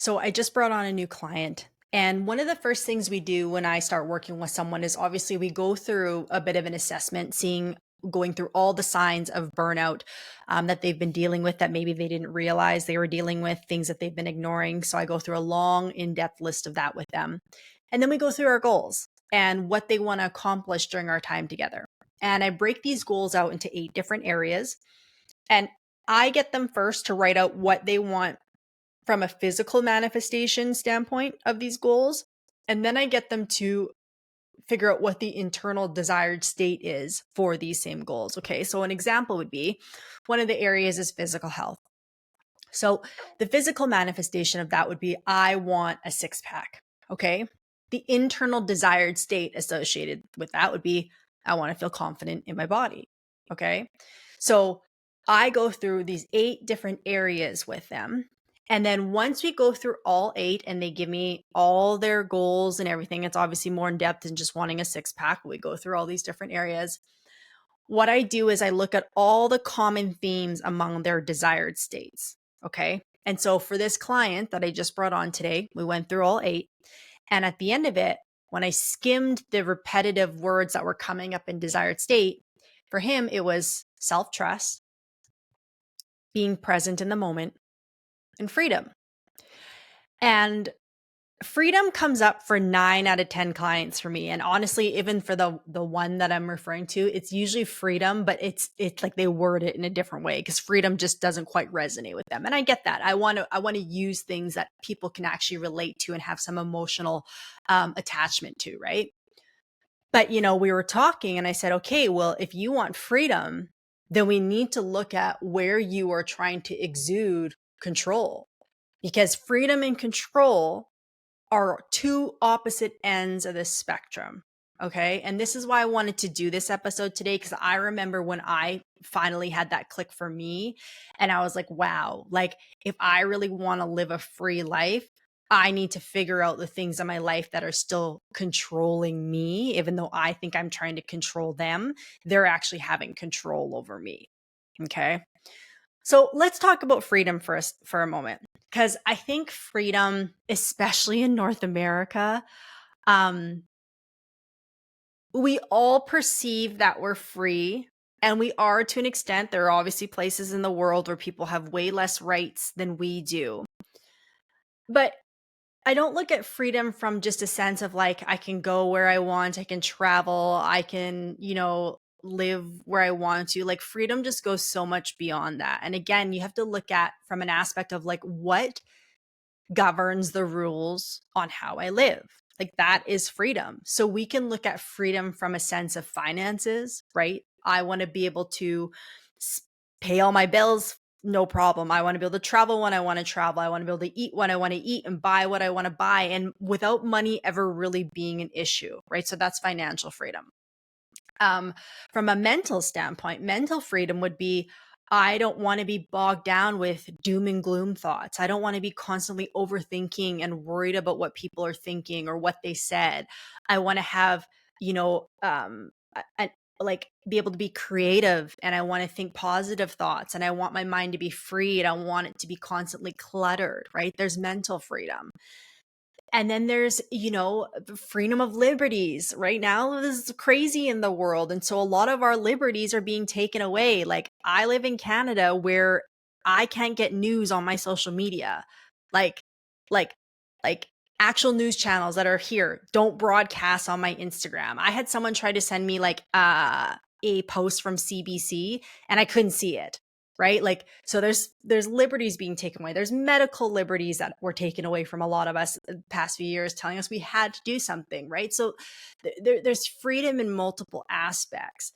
So I just brought on a new client. And one of the first things we do when I start working with someone is obviously we go through a bit of an assessment, going through all the signs of burnout that they've been dealing with that maybe they didn't realize they were dealing with, things that they've been ignoring. So I go through a long, in depth list of that with them. And then we go through our goals and what they want to accomplish during our time together. And I break these goals out into 8 different areas. And I get them first to write out what they want from a physical manifestation standpoint of these goals. And then I get them to figure out what the internal desired state is for these same goals. Okay. So an example would be one of the areas is physical health. So the physical manifestation of that would be I want a 6 pack. Okay. The internal desired state associated with that would be I want to feel confident in my body. Okay. So I go through these 8 different areas with them. And then once we go through all 8 and they give me all their goals and everything, it's obviously more in depth than just wanting a 6 pack. We go through all these different areas. What I do is I look at all the common themes among their desired states. Okay. And so for this client that I just brought on today, we went through all 8. And at the end of it, when I skimmed the repetitive words that were coming up in desired state, for him, it was self trust, being present in the moment, and freedom. And freedom comes up for 9 out of 10 clients for me. And honestly, even for the one that I'm referring to, it's usually freedom, but it's like they word it in a different way because freedom just doesn't quite resonate with them. And I get that. I want to use things that people can actually relate to and have some emotional attachment to, right? But we were talking and I said, okay, well, if you want freedom, then we need to look at where you are trying to exude control because freedom and control are 2 opposite ends of the spectrum. Okay. And this is why I wanted to do this episode today, because I remember when I finally had that click for me and I was like, wow, like if I really want to live a free life, I need to figure out the things in my life that are still controlling me, even though I think I'm trying to control them. They're actually having control over me. Okay. So let's talk about freedom for a moment, because I think freedom, especially in North America, um, we all perceive that we're free, and we are to an extent. There are obviously places in the world where people have way less rights than we do. But I don't look at freedom from just a sense of like, I can go where I want, I can travel, I can, live where I want to. Like, freedom just goes so much beyond that. And again, you have to look at from an aspect of like, what governs the rules on how I live. Like, that is freedom. So we can look at freedom from a sense of finances, right? I want to be able to pay all my bills, no problem. I want to be able to travel when I want to travel. I want to be able to eat when I want to eat and buy what I want to buy, and without money ever really being an issue, right? So that's financial freedom. From a mental standpoint, mental freedom would be I don't want to be bogged down with doom and gloom thoughts. I don't want to be constantly overthinking and worried about what people are thinking or what they said. I want to have, like be able to be creative, and I want to think positive thoughts, and I want my mind to be free. I don't want it to be constantly cluttered, right? There's mental freedom. And then there's, freedom of liberties. Right now, this is crazy in the world. And so a lot of our liberties are being taken away. Like, I live in Canada where I can't get news on my social media. Like, like, like actual news channels that are here don't broadcast on my Instagram. I had someone try to send me like a post from CBC and I couldn't see it. Right. Like, so there's liberties being taken away. There's medical liberties that were taken away from a lot of us the past few years, telling us we had to do something. Right. So there's freedom in multiple aspects.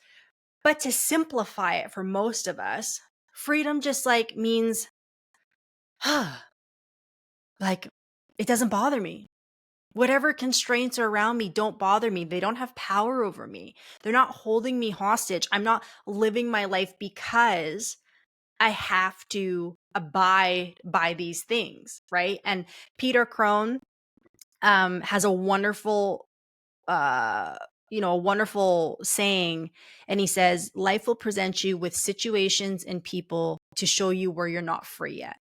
But to simplify it for most of us, freedom just like means, like, it doesn't bother me. Whatever constraints are around me don't bother me. They don't have power over me. They're not holding me hostage. I'm not living my life because I have to abide by these things, right? And Peter Crone has a wonderful, a wonderful saying, and he says, "Life will present you with situations and people to show you where you're not free yet."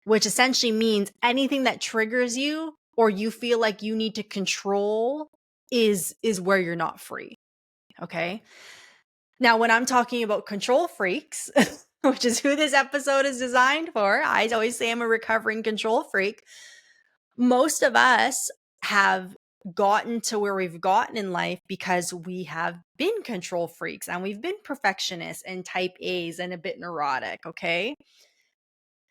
which essentially means anything that triggers you or you feel like you need to control is where you're not free. Okay. Now, when I'm talking about control freaks, which is who this episode is designed for, I always say I'm a recovering control freak. Most of us have gotten to where we've gotten in life because we have been control freaks and we've been perfectionists and type A's and a bit neurotic. Okay.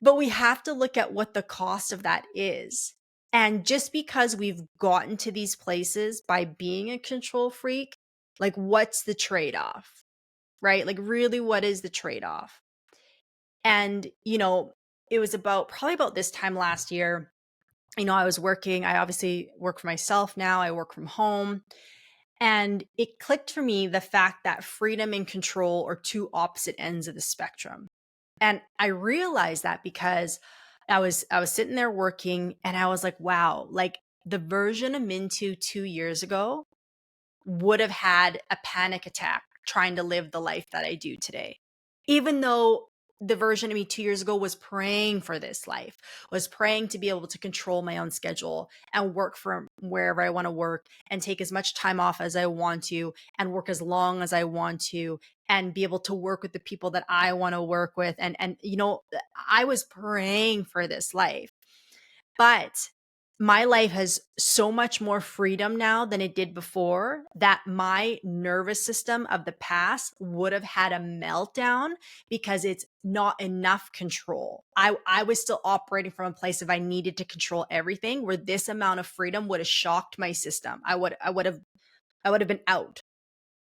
But we have to look at what the cost of that is. And just because we've gotten to these places by being a control freak, like what's the trade off? Right? Like, really, what is the trade off? And, it was probably about this time last year. I was working, I obviously work for myself now, I work from home. And it clicked for me the fact that freedom and control are two opposite ends of the spectrum. And I realized that because I was sitting there working and I was like, wow, like the version of Minh-Thu 2 years ago would have had a panic attack trying to live the life that I do today. Even though the version of me 2 years ago was praying for this life, was praying to be able to control my own schedule and work from wherever I want to work and take as much time off as I want to and work as long as I want to and be able to work with the people that I want to work with. And I was praying for this life. But my life has so much more freedom now than it did before that my nervous system of the past would have had a meltdown because it's not enough control. I was still operating from a place of I needed to control everything, where this amount of freedom would have shocked my system. I would have been out,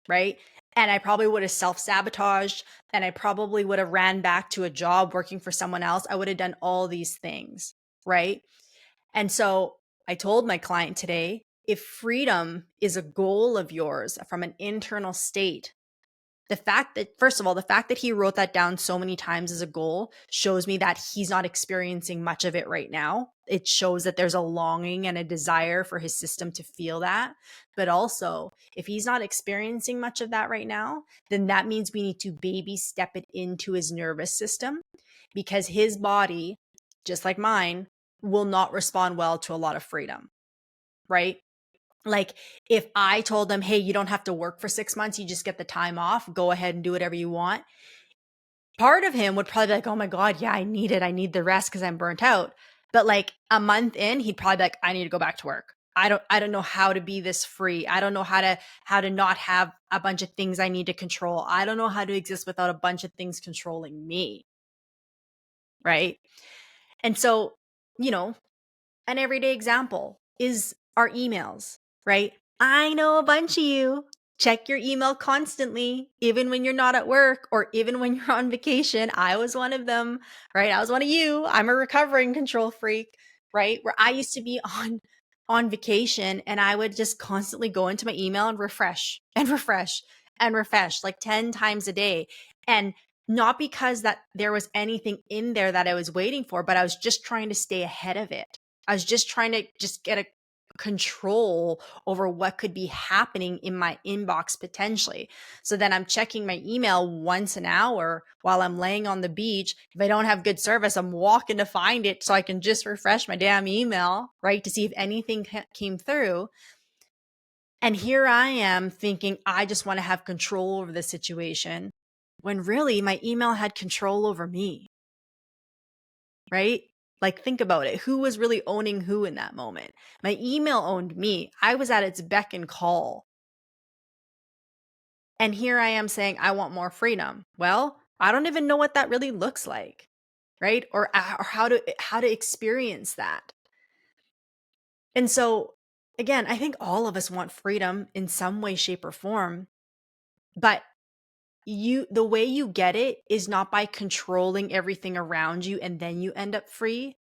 right? And I probably would have self-sabotaged, and I probably would have ran back to a job working for someone else. I would have done all these things, right? And so I told my client today, if freedom is a goal of yours from an internal state, first of all, the fact that he wrote that down so many times as a goal shows me that he's not experiencing much of it right now. It shows that there's a longing and a desire for his system to feel that. But also, if he's not experiencing much of that right now, then that means we need to baby step it into his nervous system, because his body, just like mine, will not respond well to a lot of freedom, right? Like, if I told them, hey, you don't have to work for 6 months, you just get the time off, go ahead and do whatever you want. Part of him would probably be like, oh my God, yeah, I need it. I need the rest because I'm burnt out. But like a month in, he'd probably be like, I need to go back to work. I don't know how to be this free. I don't know how to not have a bunch of things I need to control. I don't know how to exist without a bunch of things controlling me. Right. And so, you know, an everyday example is our emails, right? I know a bunch of you check your email constantly, even when you're not at work or even when you're on vacation. I was one of them, right? I was one of you. I'm a recovering control freak, right? Where I used to be on vacation and I would just constantly go into my email and refresh and refresh and refresh like 10 times a day. And not because that there was anything in there that I was waiting for, but I was just trying to stay ahead of it. I was just trying to just get a control over what could be happening in my inbox potentially. So then I'm checking my email once an hour while I'm laying on the beach. If I don't have good service, I'm walking to find it so I can just refresh my damn email, right? To see if anything came through. And here I am thinking I just want to have control over the situation, when really my email had control over me, right? Like, think about it. Who was really owning who in that moment? My email owned me. I was at its beck and call. And here I am saying, I want more freedom. Well, I don't even know what that really looks like, right? Or how to experience that. And so, again, I think all of us want freedom in some way, shape, or form. But the way you get it is not by controlling everything around you and then you end up free.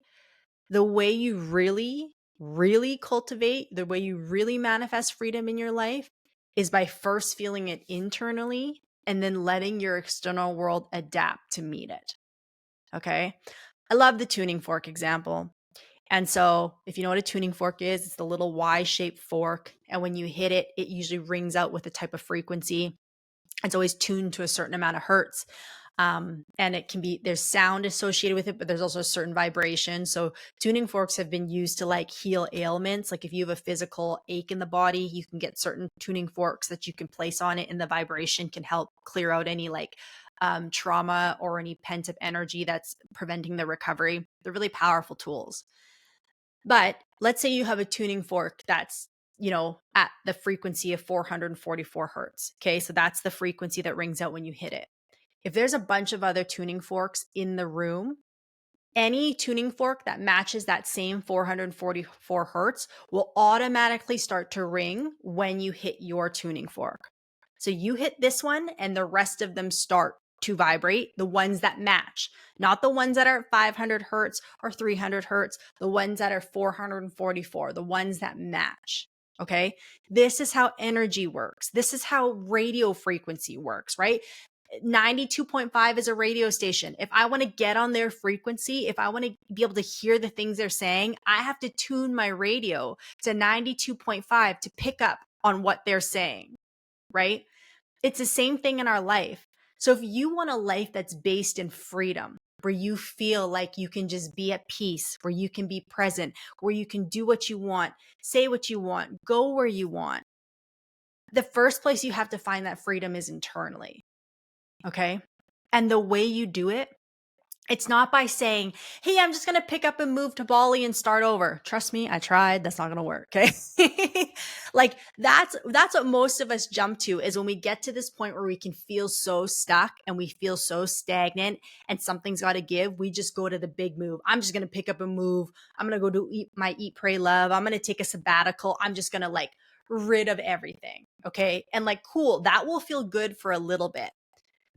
The way you really, really cultivate, the way you really manifest freedom in your life is by first feeling it internally and then letting your external world adapt to meet it. Okay. I love the tuning fork example. And so, if you know what a tuning fork is, it's the little Y-shaped fork. And when you hit it, it usually rings out with a type of frequency. It's always tuned to a certain amount of hertz. And it can be, there's sound associated with it, but there's also a certain vibration. So tuning forks have been used to like heal ailments. Like if you have a physical ache in the body, you can get certain tuning forks that you can place on it, and the vibration can help clear out any like trauma or any pent up energy that's preventing the recovery. They're really powerful tools. But let's say you have a tuning fork that's, at the frequency of 444 hertz. Okay. So that's the frequency that rings out when you hit it. If there's a bunch of other tuning forks in the room, any tuning fork that matches that same 444 hertz will automatically start to ring when you hit your tuning fork. So you hit this one and the rest of them start to vibrate, the ones that match, not the ones that are 500 hertz or 300 hertz, the ones that are 444, the ones that match. Okay. This is how energy works. This is how radio frequency works, right? 92.5 is a radio station. If I want to get on their frequency, if I want to be able to hear the things they're saying, I have to tune my radio to 92.5 to pick up on what they're saying, right? It's the same thing in our life. So if you want a life that's based in freedom, where you feel like you can just be at peace, where you can be present, where you can do what you want, say what you want, go where you want, the first place you have to find that freedom is internally. Okay. And the way you do it, it's not by saying, hey, I'm just going to pick up and move to Bali and start over. Trust me, I tried. That's not going to work. Okay. Like that's what most of us jump to, is when we get to this point where we can feel so stuck and we feel so stagnant and something's got to give. We just go to the big move. I'm just going to pick up and move. I'm going to go do my eat, pray, love. I'm going to take a sabbatical. I'm just going to like rid of everything. Okay. And like, cool. That will feel good for a little bit,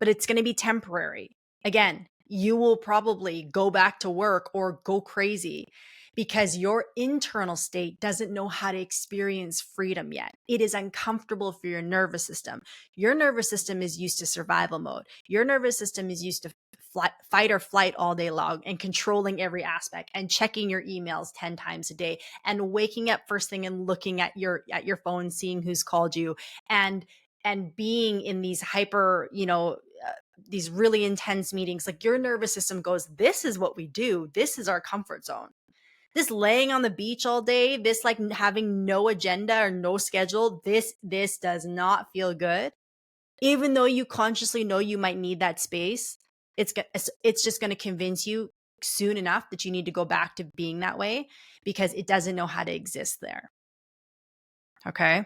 but it's going to be temporary. Again, you will probably go back to work or go crazy because your internal state doesn't know how to experience freedom yet. It is uncomfortable for your nervous system. Your nervous system is used to survival mode. Your nervous system is used to fight or flight all day long and controlling every aspect and checking your emails 10 times a day and waking up first thing and looking at your phone, seeing who's called you, and being in these hyper, these really intense meetings. Like your nervous system goes, this is what we do. This is our comfort zone. This laying on the beach all day, this like having no agenda or no schedule, this does not feel good. Even though you consciously know you might need that space, it's just going to convince you soon enough that you need to go back to being that way because it doesn't know how to exist there. Okay.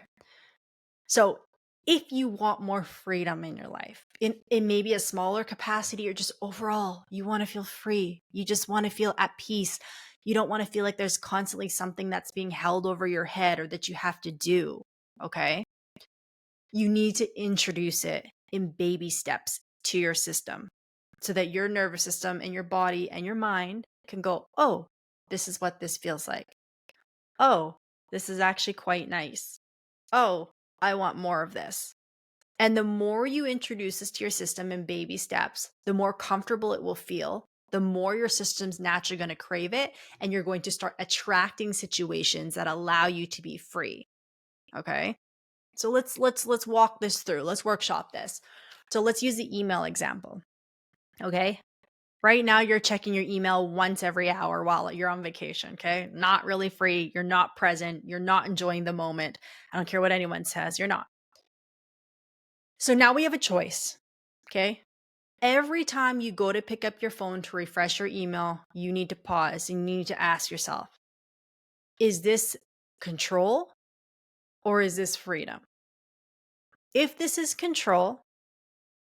So if you want more freedom in your life, in maybe a smaller capacity or just overall, you want to feel free. You just want to feel at peace. You don't want to feel like there's constantly something that's being held over your head or that you have to do. Okay. You need to introduce it in baby steps to your system so that your nervous system and your body and your mind can go, oh, this is what this feels like. Oh, this is actually quite nice. Oh, I want more of this. And the more you introduce this to your system in baby steps, the more comfortable it will feel, the more your system's naturally going to crave it, and you're going to start attracting situations that allow you to be free. Okay? So let's walk this through. Let's workshop this. So let's use the email example. Okay? Right now you're checking your email once every hour while you're on vacation, okay? Not really free, you're not present, you're not enjoying the moment. I don't care what anyone says, you're not. So now we have a choice, okay? Every time you go to pick up your phone to refresh your email, you need to pause and you need to ask yourself, is this control or is this freedom? If this is control,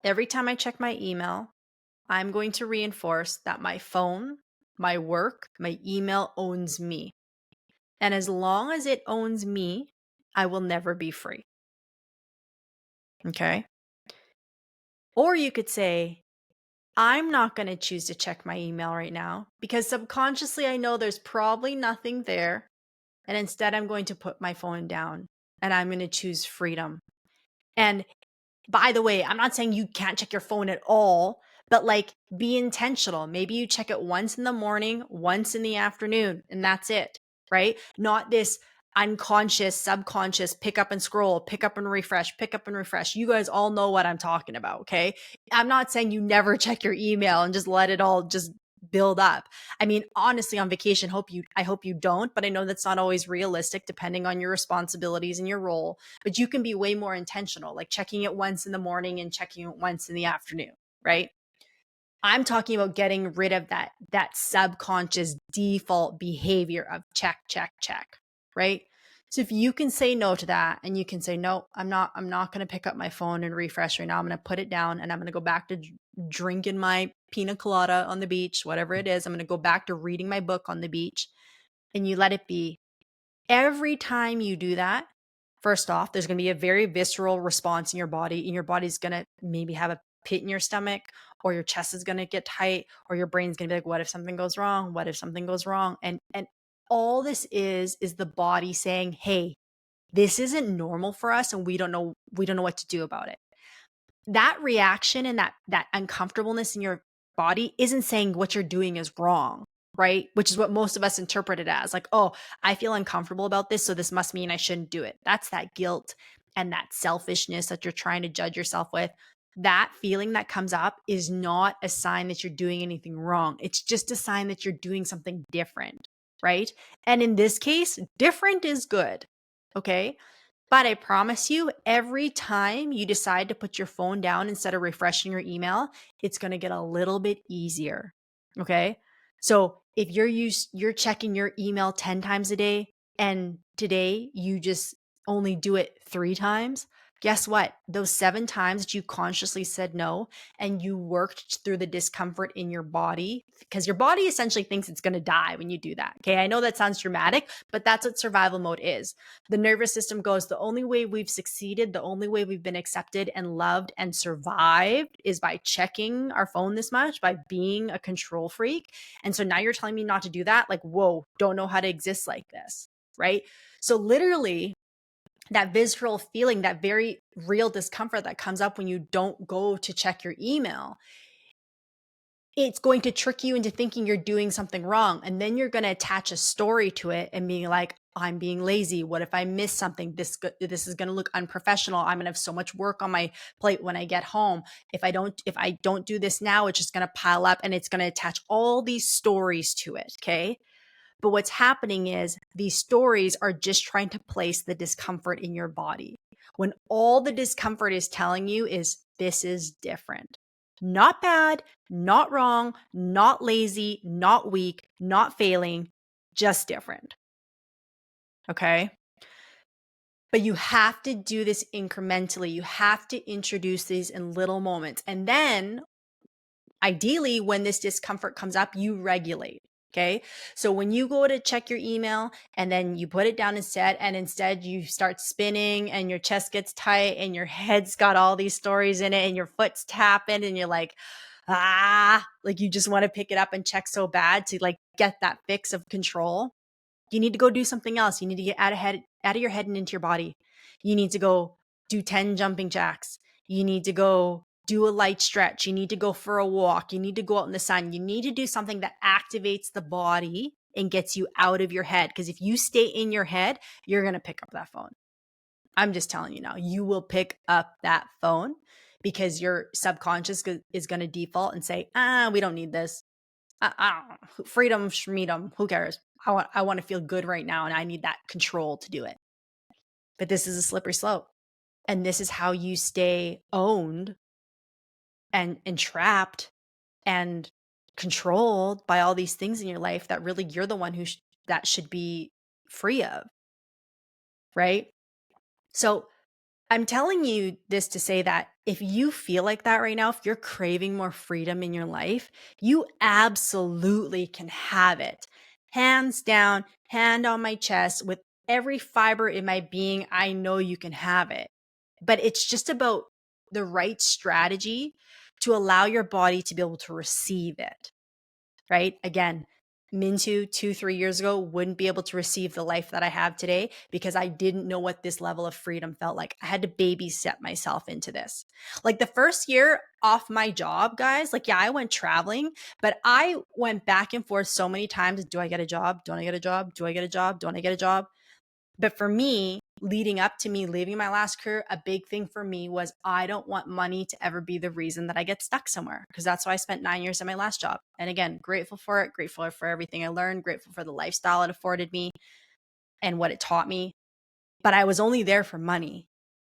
every time I check my email, I'm going to reinforce that my phone, my work, my email owns me. And as long as it owns me, I will never be free. Okay? Or you could say, I'm not going to choose to check my email right now because subconsciously I know there's probably nothing there. And instead, I'm going to put my phone down and I'm going to choose freedom. And by the way, I'm not saying you can't check your phone at all, but like be intentional. Maybe you check it once in the morning, once in the afternoon, and that's it, right? Not this unconscious, subconscious, pick up and scroll, pick up and refresh, pick up and refresh. You guys all know what I'm talking about, okay? I'm not saying you never check your email and just let it all just build up. I mean, honestly, on vacation, I hope you don't, but I know that's not always realistic depending on your responsibilities and your role. But you can be way more intentional, like checking it once in the morning and checking it once in the afternoon, right? I'm talking about getting rid of that subconscious default behavior of check, check, check, right? So if you can say no to that and you can say, no, I'm not going to pick up my phone and refresh right now. I'm going to put it down and I'm going to go back to drinking my pina colada on the beach, whatever it is. I'm going to go back to reading my book on the beach, and you let it be. Every time you do that, first off, there's going to be a very visceral response in your body, and your body's going to maybe have a pit in your stomach, or your chest is going to get tight, or your brain's going to be like, what if something goes wrong? What if something goes wrong? And all this is the body saying, hey, this isn't normal for us, and we don't know what to do about it. That reaction and that uncomfortableness in your body isn't saying what you're doing is wrong, right? Which is what most of us interpret it as, like, oh, I feel uncomfortable about this, so this must mean I shouldn't do it. That's that guilt and that selfishness that you're trying to judge yourself with. That feeling that comes up is not a sign that you're doing anything wrong. It's just a sign that you're doing something different, right? And in this case, different is good. Okay. But I promise you, every time you decide to put your phone down instead of refreshing your email, it's going to get a little bit easier. Okay. So if you're checking your email 10 times a day, and today you just only do it 3 times, guess what? Those 7 times that you consciously said no and you worked through the discomfort in your body, because your body essentially thinks it's going to die when you do that. Okay. I know that sounds dramatic, but that's what survival mode is. The nervous system goes, the only way we've succeeded, the only way we've been accepted and loved and survived is by checking our phone this much, by being a control freak. And so now you're telling me not to do that? Like, whoa, don't know how to exist like this, right? So literally, that visceral feeling, that very real discomfort that comes up when you don't go to check your email, it's going to trick you into thinking you're doing something wrong. And then you're going to attach a story to it and being like, I'm being lazy. What if I miss something? This is going to look unprofessional. I'm going to have so much work on my plate when I get home. If I don't do this now, it's just going to pile up, and it's going to attach all these stories to it. Okay. But what's happening is these stories are just trying to place the discomfort in your body, when all the discomfort is telling you is this is different. Not bad, not wrong, not lazy, not weak, not failing, just different. Okay. But you have to do this incrementally. You have to introduce these in little moments. And then ideally, when this discomfort comes up, you regulate. Okay. So when you go to check your email and then you put it down instead, and instead you start spinning and your chest gets tight and your head's got all these stories in it and your foot's tapping and you're like, like you just want to pick it up and check so bad to like get that fix of control. You need to go do something else. You need to get out of your head and into your body. You need to go do 10 jumping jacks. You need to go do a light stretch. You need to go for a walk. You need to go out in the sun. You need to do something that activates the body and gets you out of your head. Because if you stay in your head, you're going to pick up that phone. I'm just telling you now, you will pick up that phone because your subconscious is going to default and say, we don't need this. Freedom, schmeedom, who cares? I want to feel good right now, and I need that control to do it. But this is a slippery slope. And this is how you stay owned and trapped and controlled by all these things in your life that really you're the one that should be free of, right? So I'm telling you this to say that if you feel like that right now, if you're craving more freedom in your life, you absolutely can have it. Hands down, hand on my chest, with every fiber in my being, I know you can have it. But it's just about the right strategy to allow your body to be able to receive it, right? Again, Minh-Thu 2-3 years ago wouldn't be able to receive the life that I have today because I didn't know what this level of freedom felt like. I had to babysit myself into this. Like the first year off my job, guys, like, yeah, I went traveling, but I went back and forth so many times. Do I get a job? Don't I get a job? Do I get a job? Don't I get a job? But for me, leading up to me leaving my last career, a big thing for me was I don't want money to ever be the reason that I get stuck somewhere, because that's why I spent 9 years at my last job. And again, grateful for it, grateful for everything I learned, grateful for the lifestyle it afforded me and what it taught me. But I was only there for money.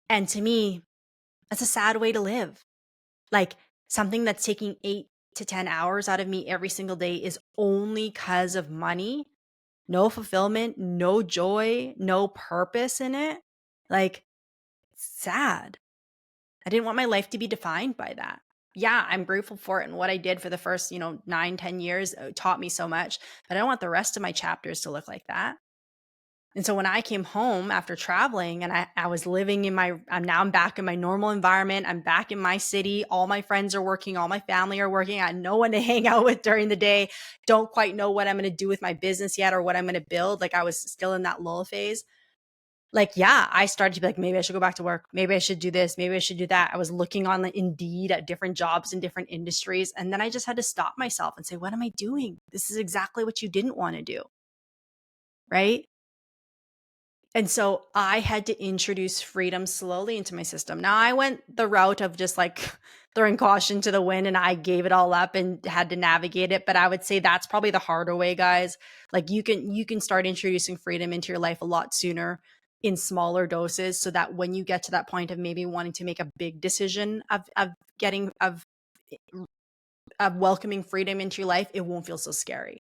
And to me, that's a sad way to live. Like, something that's taking 8 to 10 hours out of me every single day is only because of money. No fulfillment, no joy, no purpose in it. Like, sad. I didn't want my life to be defined by that. Yeah, I'm grateful for it. And what I did for the first, 9, 10 years taught me so much. But I don't want the rest of my chapters to look like that. And so when I came home after traveling and I was living in I'm back in my normal environment. I'm back in my city. All my friends are working. All my family are working. I had no one to hang out with during the day. Don't quite know what I'm going to do with my business yet or what I'm going to build. Like, I was still in that lull phase. Like, yeah, I started to be like, maybe I should go back to work. Maybe I should do this. Maybe I should do that. I was looking on Indeed at different jobs in different industries. And then I just had to stop myself and say, what am I doing? This is exactly what you didn't want to do. Right. And so I had to introduce freedom slowly into my system. Now, I went the route of just like throwing caution to the wind and I gave it all up and had to navigate it. But I would say that's probably the harder way, guys. Like, you can start introducing freedom into your life a lot sooner in smaller doses, so that when you get to that point of maybe wanting to make a big decision of welcoming freedom into your life, it won't feel so scary.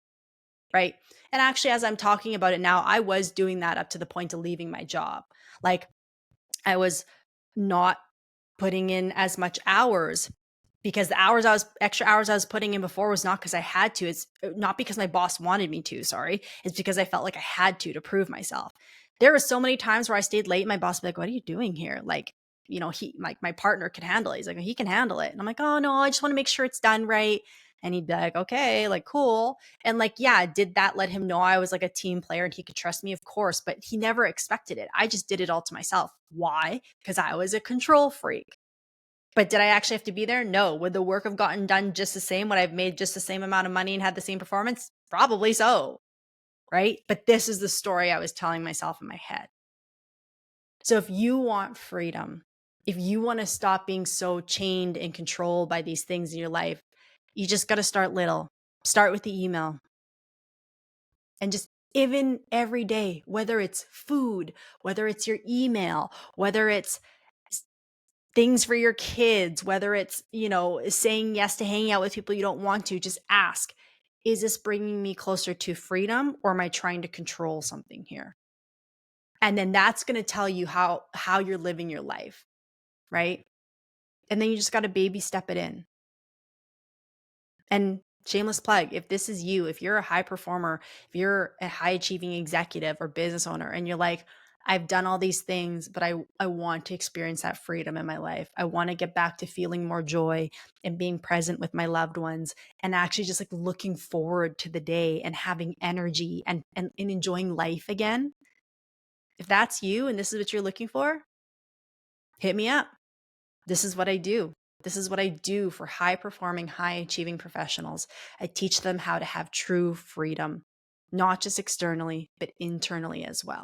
Right. And actually, as I'm talking about it now, I was doing that up to the point of leaving my job. Like, I was not putting in as much hours, because the extra hours I was putting in before was not because I had to. It's not because my boss wanted me to. Sorry. It's because I felt like I had to prove myself. There were so many times where I stayed late. My boss would be like, what are you doing here? Like, my partner could handle it. He's like, he can handle it. And I'm like, oh no, I just want to make sure it's done right. And he'd be like, okay, like, cool. And like, yeah, did that let him know I was like a team player and he could trust me? Of course, but he never expected it. I just did it all to myself. Why? Because I was a control freak. But did I actually have to be there? No. Would the work have gotten done just the same? Would I have made just the same amount of money and had the same performance? Probably so. Right? But this is the story I was telling myself in my head. So if you want freedom, if you want to stop being so chained and controlled by these things in your life, you just got to start little. Start with the email. And just, even every day, whether it's food, whether it's your email, whether it's things for your kids, whether it's, saying yes to hanging out with people you don't want to, just ask, is this bringing me closer to freedom, or am I trying to control something here? And then that's going to tell you how you're living your life, right? And then you just got to baby step it in. And shameless plug, if this is you, if you're a high performer, if you're a high achieving executive or business owner, and you're like, I've done all these things, but I want to experience that freedom in my life. I want to get back to feeling more joy and being present with my loved ones, and actually just like looking forward to the day and having energy and enjoying life again. If that's you and this is what you're looking for, hit me up. This is what I do. This is what I do for high performing, high achieving professionals. I teach them how to have true freedom, not just externally, but internally as well.